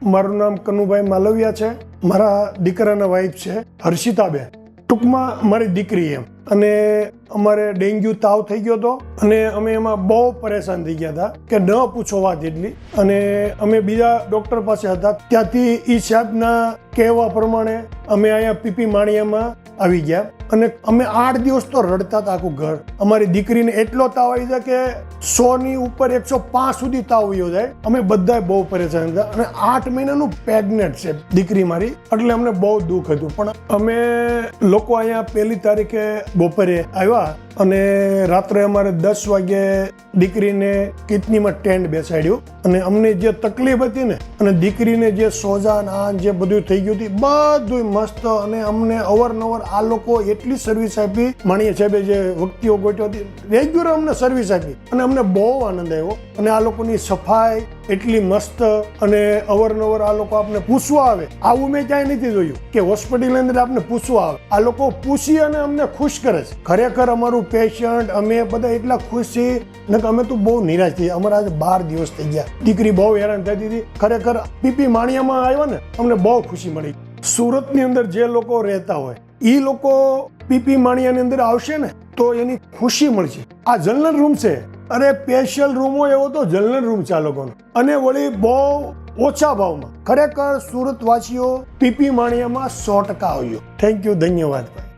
મારું નામ કનુભાઈ માલવિયા છે. મારા દીકરાના વાઈફ છે હર્ષિતાબેન. ટૂંકમાં મારી દીકરી એમ. અને અમારે ડેન્ગ્યુ તાવ થઈ ગયો હતો અને અમે એમાં બહુ પરેશાન થઈ ગયા હતા કે ન પૂછો વાત એટલી. અને અમે બીજા ડૉક્ટર પાસે હતા, ત્યાંથી એ સાહેબના કહેવા પ્રમાણે અમે અહીંયા પીપી માણિયામાં આવી ગયા. અને અમે 8 દિવસ તો રડતા હતા આખું ઘર. અમારી દીકરીને એટલો તાવ આવી જાય કે 100 ઉપર 105 સુધી તાવ આવ્યો જાય. અમે બધા બહુ પરેશાન હતા અને 8 મહિનાનું પ્રેગ્નેન્ટ છે દીકરી મારી, એટલે અમને બહુ દુઃખ હતું. પણ અમે લોકો અહીંયા 1 તારીખે બપોરે આવ્યા અને રાત્રે અમારે 10 વાગ્યે દીકરીને કિડનીમાં ટેન્ટ બેસાડ્યું. અને અમને જે તકલીફ હતી ને અને દીકરીને જે સોજા આ જે બધું થઈ ગયું હતું બધું મસ્ત. અને અમને અવારનવાર આ લોકો એટલી સર્વિસ આપી, માણીએ સાહેબે જે વ્યક્તિઓ ગોઠવી હતી રેગ્યુલર અમને સર્વિસ આપી અને અમને બહુ આનંદ આવ્યો. અને આ લોકોની સફાઈ એટલી મસ્ત અને અવારનવાર આ લોકો આપણે પૂછવા આવે. આવું મેં ક્યાંય નથી જોયું કે હોસ્પિટલની અંદર આપણે પૂછવા આવે. આ લોકો પૂછી અને અમને ખુશ કરે છે. ખરેખર અમારું પેશન્ટ અમે બધા એટલા ખુશ છીએ ને કે અમે તો બહુ નિરાશ છીએ. અમારા આજે 12 દિવસ થઈ ગયા. દીકરી બહુ હેરાન થતી હતી. ખરેખર પીપી માણિયામાં આવ્યા ને અમને બહુ ખુશી મળી. સુરતની અંદર જે લોકો રહેતા હોય એ લોકો પીપી માણિયાની અંદર આવશે ને તો એની ખુશી મળશે. આ જનરલ રૂમ છે, અરે સ્પેશિયલ રૂમ હોય એવો તો જનરલ રૂમ છે આ લોકોનો. અને વળી બહુ ઓછા ભાવમાં. ખરેખર સુરત વાસીઓ પીપી માણિયામાં 100% આવ્યો. થેન્ક યુ, ધન્યવાદ ભાઈ.